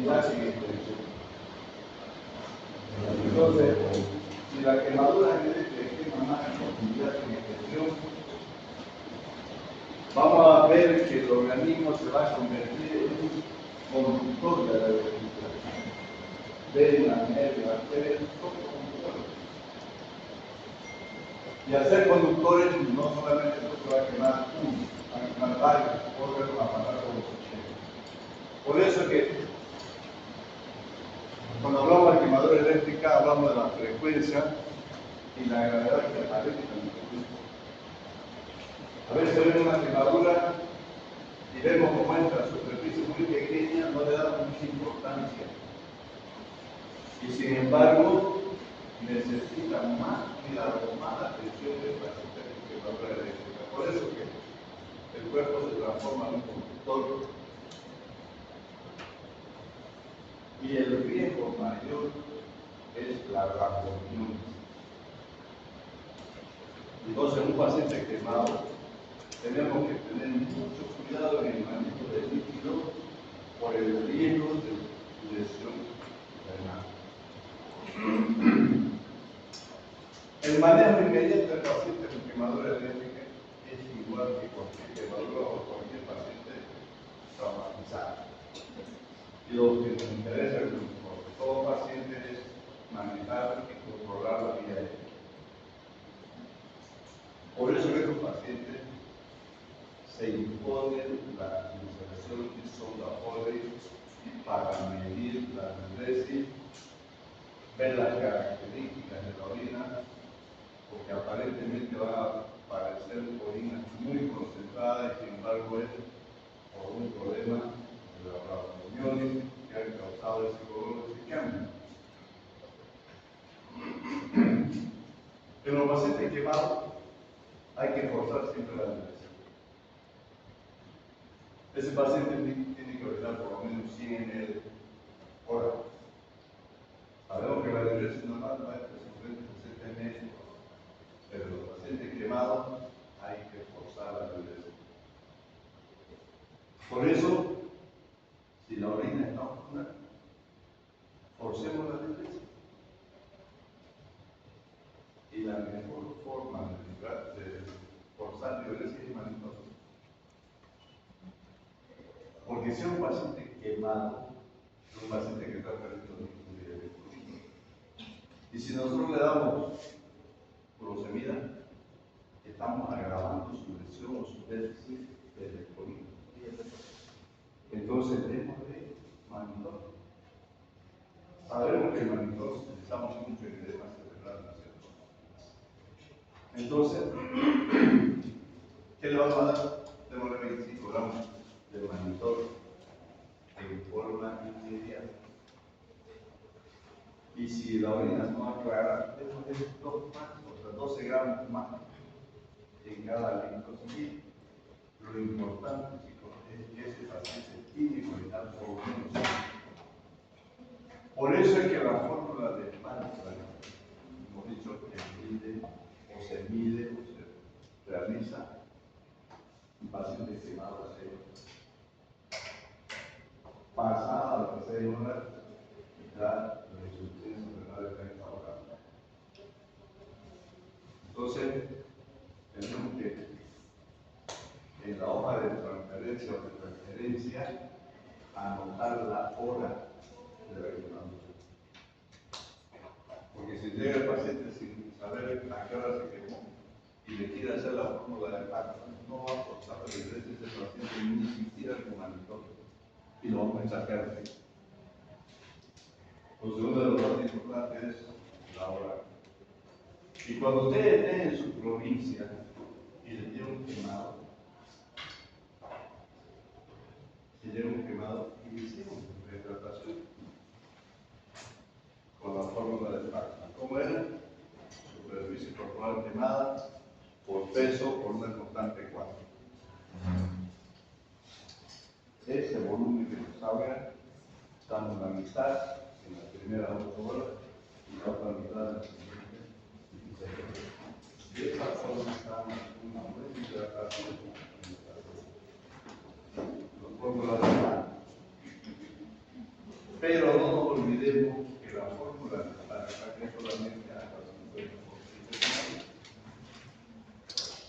actividad sin extensión. Entonces, si la quemadura se quema más en profundidad sin extensión, vamos a ver que el organismo se va a convertir en un conductor de la electricidad. Venas, nervios, arterias, son conductores. Y al ser conductores, no solamente se va a quemar uno, van a quemar varios, órganos a pasar por los 80. Por eso es que cuando hablamos de quemadura eléctrica, hablamos de la frecuencia y la gravedad que aparece en el producto. A veces vemos una quemadura y vemos cómo esta superficie muy pequeña no le da mucha importancia. Y sin embargo, necesita más cuidado, más atención de la quemadura eléctrica. Por eso que el cuerpo se transforma en un conductor. Y el riesgo mayor es la radioactividad. Entonces, en un paciente quemado, tenemos que tener mucho cuidado en el manejo del líquido por el riesgo de lesión renal. El manejo inmediato del paciente con quemadura eléctrica es igual que cualquier quemadura o cualquier paciente traumatizado. Y lo que nos interesa por todo paciente es manejar y controlar la vía aérea. Por eso que estos pacientes se imponen la inserción de sonda Foley para medir la anamnesis, ver las características de la orina, porque aparentemente va a parecer orina muy concentrada y sin embargo es por un problema de las reuniones que han causado ese color, ese cambio. En los pacientes quemados hay que forzar siempre la diuresis. Ese paciente tiene que orinar por lo menos 100 ml hora. Sabemos que la diuresis normal va entre 50 y 60 ml, pero en los pacientes quemados hay que forzar la diuresis. Por eso, si la orina está oscura, forcemos la diuresis. Y la mejor forma de forzar diuresis es manitosa. Porque si es un paciente quemado, es un paciente que está perdiendo líquido. Y si nosotros le damos furosemida, estamos agravando su lesión o su déficit de electrolito. Entonces, démosle mannitol. Sabemos que el mannitol lo utilizamos mucho en edema cerebral, ¿no es cierto? Entonces, ¿qué le vamos a dar? Démosle 25 gramos de mannitol en forma inmediata. Y si la orina no aclara, démosle 2 más, o sea, 12 gramos más en cada litro. Y lo importante, chicos, es que ese paciente tiene que orinar por lo menos. Por eso es que la fórmula de Palsar, hemos dicho que se mide o se realiza en pacientes quemados a 6 horas. Pasada las 6 horas, ya la insuficiencia renal está instaurada. Entonces, tenemos que en la hoja de transferencia o de referencia anotar la hora de la quemadura. Porque si llega el paciente sin saber a qué hora se quemó y le quiere hacer la fórmula de Palsar, no va a forzar la diuresis del paciente ni siquiera con mannitol y lo vamos a echar verde. Lo segundo de los datos importantes es la hora. Y cuando usted esté en su provincia y le tiene un quemado, hicimos retratación con la fórmula de Palsar. ¿Cómo era? Superficie corporal quemada por peso por una constante 4. Ese volumen que nos salga, damos la mitad en las primeras 8 horas y la otra mitad en las siguientes 16 horas. De esa forma estamos una buena hidratación. La fórmula de Palsar. Pero no nos olvidemos que la fórmula para que solamente haga 50%.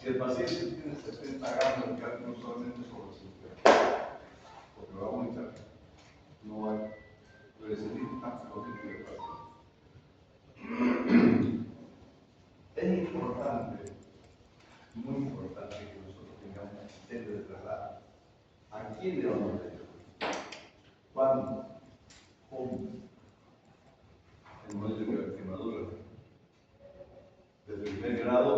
Si el paciente tiene 70 gramos de cálculo solamente sobre 50, porque lo vamos a echar, no hay glicemia lo que el paciente. Es importante, muy importante que nosotros tengamos criterio de traslado. ¿A quién le vamos a ayudar? ¿Cuándo? ¿Cómo? El momento de la quemadura de primer grado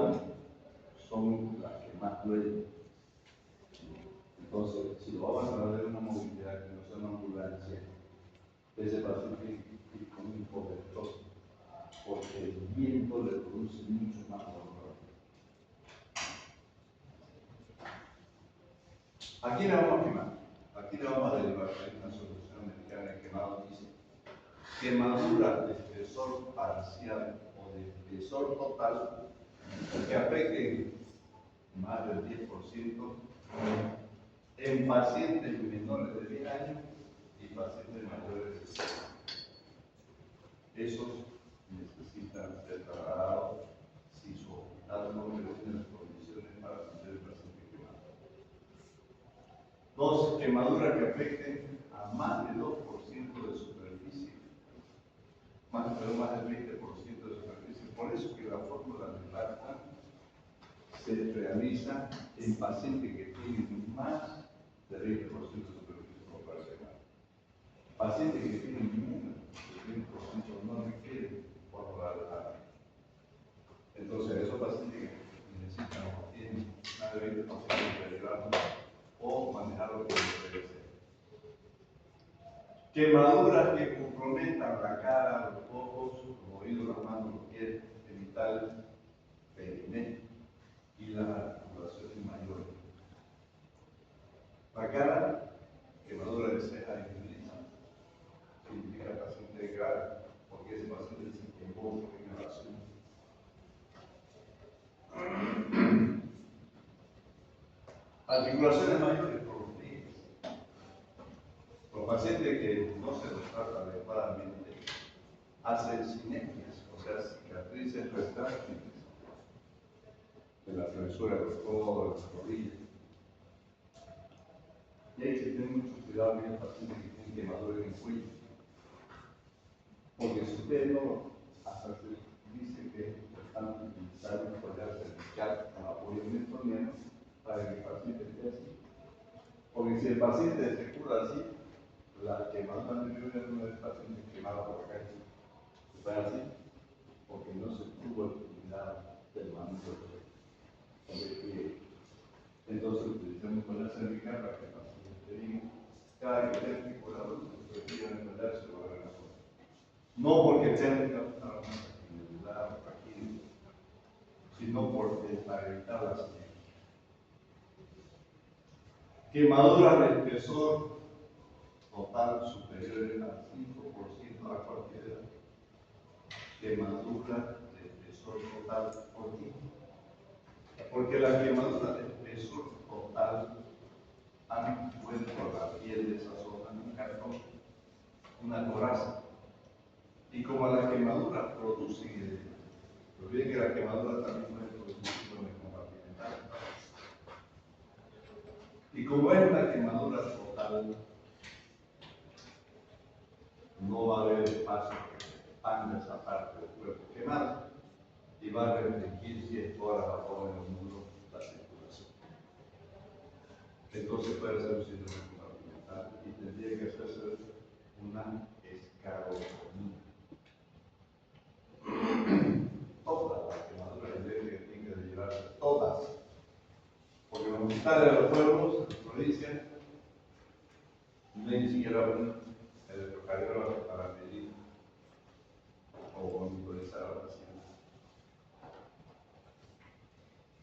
son las que más duelen. Entonces, si lo vamos a traer una movilidad que no sea una ambulancia, ese paciente tiene que ir con un cobertor, porque el viento le produce mucho más dolor. Aquí le vamos a quemar, aquí le vamos a derivar una solución americana de quemado. Dice quemadura de espesor parcial o de espesor total que afecte más del 10% en pacientes menores de 10 años y pacientes mayores de 60. Esos necesitan ser trasladados si su hospital no tiene las condiciones para atender el paciente quemado. Dos, quemaduras que afecten a más del 2% de superficie, pero más del 20% de superficie. Por eso que la fórmula de Lacta se realiza en pacientes que tienen más del 20% de superficie como para quemar. Pacientes que tienen menos del 20% no requieren fórmula de Lacta. Entonces, esos pacientes que necesitan o tienen más de 20% de ayudarnos o manejar lo que debe ser. Quemaduras que comprometan la cara, los ojos, los oídos, las manos, los pies, genital, periné y las articulaciones mayores. La cara, quemadura de ceja y nariz, significa paciente grave, porque ese paciente se quemó por inhalación. Articulaciones mayores por los pies. Los pacientes que no se los trata adecuadamente hacen sinequias, o sea, cicatrices retráctiles de la travesura de los codos, de las rodillas. Y hay que tener mucho cuidado con el paciente que tiene quemaduras en el cuello. Porque si usted no, hasta se dice que están utilizando un collar cervical con apoyo metoniano para que el paciente esté así. Porque si el paciente se cura así, la quemadura anterior no es el paciente quemado por acá. Está así, porque no se tuvo el cuidado del manejo del pie. Entonces utilizamos con la cervical para que el paciente diga, cada que esté curado, se puede entenderse lo de la zona. No porque tenga que estar una fragilidad o fragilidad, sino para evitar la señal. Quemaduras de espesor total superiores al 5% a cualquier edad. Quemadura de espesor total, ¿por qué? Porque la quemadura de espesor total han puesto la piel de esa zona en un cartón, una coraza. Y como la quemadura produce edema, olviden que la quemadura también puede producir síndrome compartimental. Y como es una quemadura total, no va a haber espacio para esa parte del cuerpo quemado y va a restringir 10 horas a todo el mundo la circulación. Entonces puede ser un síndrome compartimental y tendría que hacerse una escarotomía. Todas las quemaduras eléctricas tienen que llevarse, todas. Porque en los hospitales de los pueblos, en las provincias, no hay ni siquiera un electrocardiólogo para medir o monitorizar a la paciente.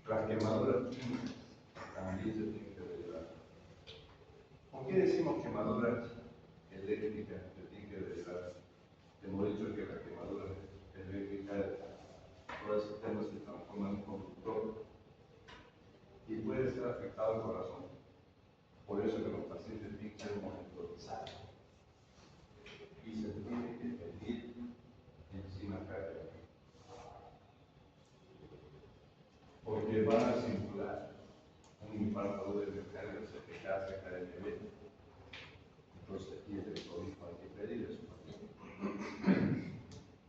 Las quemaduras químicas también se tienen que derivar. ¿Por qué decimos quemaduras eléctricas se tienen que derivar? Hemos dicho que las quemaduras eléctricas, todo el sistema se transforma en un conductor y puede ser afectado el corazón. Por eso que los pacientes tienen que ser monitorizados. y el COVID hay que pedir eso.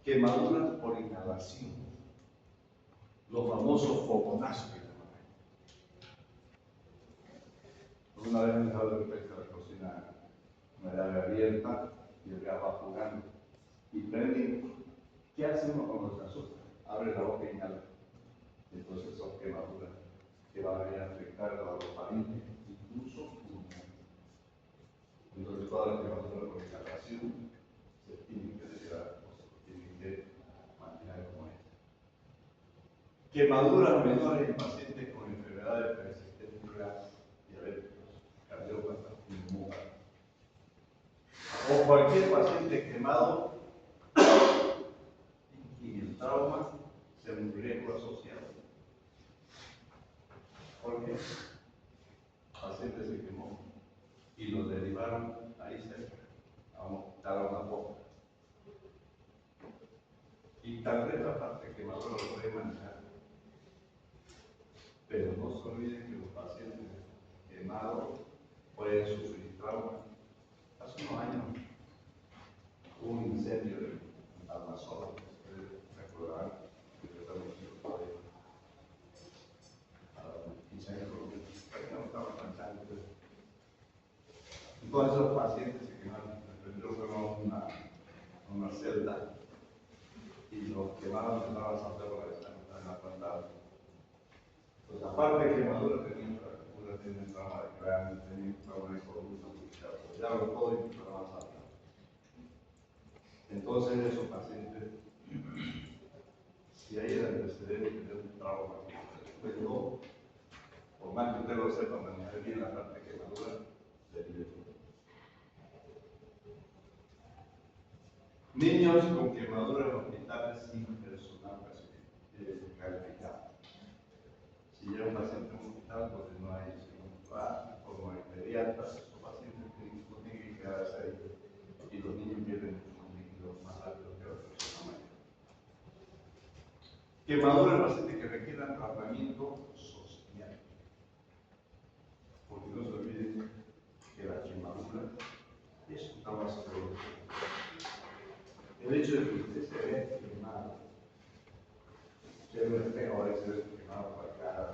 Quemaduras por inhalación, los famosos fogonazos que llaman. Una vez me dejaba de repente la cocina, una llave abierta y el gas va jugando. Y prendí. ¿Qué hacemos cuando se asusta? Abre la boca y inhala. Entonces son quemaduras que van a afectar a los pacientes, incluso pulmones. Entonces todas las quemaduras por inhalación se tienen que retirar o se tienen que mantener como esta. Quemaduras menores en pacientes con enfermedades persistentes graves, diabéticos, cardiópatas, pulmonares. O cualquier paciente quemado y el trauma sea un riesgo asociado. ¿Por qué? El paciente se quemó y lo derivaron ahí cerca. Vamos a quitar una boca. Y tal vez la parte quemadora lo puede manejar. Pero no se olviden que los pacientes quemados pueden sufrir trauma. Hace unos años hubo un incendio en Amazonas, ustedes recordarán que yo también estuve a 15 años, no estaba cansando. Y todos esos pacientes se quemaron. Primero fueron a una celda y los quemaron, empezaron a saltar por la ventana en la planta. Pues aparte de quemadura, tenían fractura, tenían trauma de cráneo, tenían trauma de columna, se apoyaron todo y empezaron a saltar. Entonces, esos pacientes, si hay el antecedente de un trauma, pues no, por más que usted lo sepa manejar bien la parte de quemadura, se vive. Niños con quemaduras en hospitales sin personal calificado. Si llega un paciente en un hospital, pues no hay segundo o no hay pediatras, esos pacientes no tienen que quedarse ahí y los niños pierden un líquido más alto que la persona mayor. Quemaduras en pacientes que requieran tratamiento social. Porque no se olviden que la quemadura es un trauma psicológico. El hecho de que usted se vea quemado, usted no espejo a veces quemado por la cara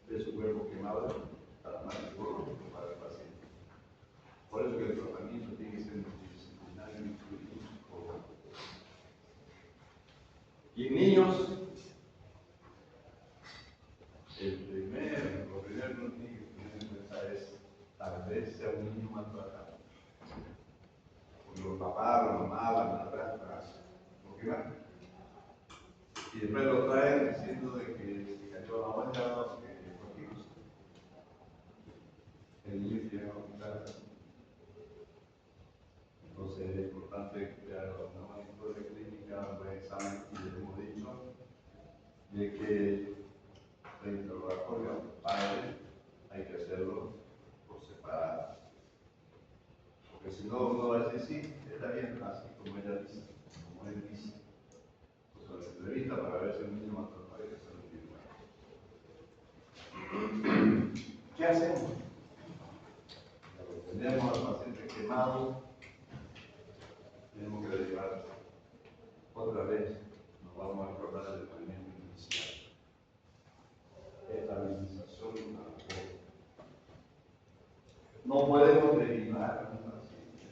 de su cuerpo quemado, para más psicológico para el paciente. Por eso que el tratamiento tiene que ser multidisciplinario y psicológico. Y en niños, lo primero que uno tiene que tener en cuenta es, tal vez sea un niño maltratado. Porque los papás, la mamá, la madrastra, lo que van. Y después lo traen diciendo de que se cayó la olla o que cualquier cosa. El niño tiene que contar. Entonces es importante crear una historia clínica, un buen examen, y les hemos dicho de que el interrogatorio padre hay que hacerlo por separado. Porque si no, uno va a decir, sí, está bien, así como ella dice, como él dice. Pues la entrevista para ver si el niño maltratado hay que hacerlo individual. ¿Qué hacemos? Cuando tenemos al paciente quemado, tenemos que derivar otra vez, nos vamos a acordar del tratamiento inicial. Estabilización de la boca. No podemos derivar a un paciente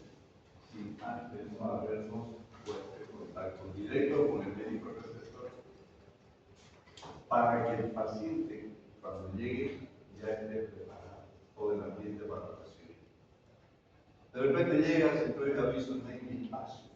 sin antes no habernos puesto en contacto directo con el médico receptor para que el paciente, cuando llegue, ya esté preparado todo el ambiente para recibir. De repente llegas y tú le aviso, no hay ni espacio.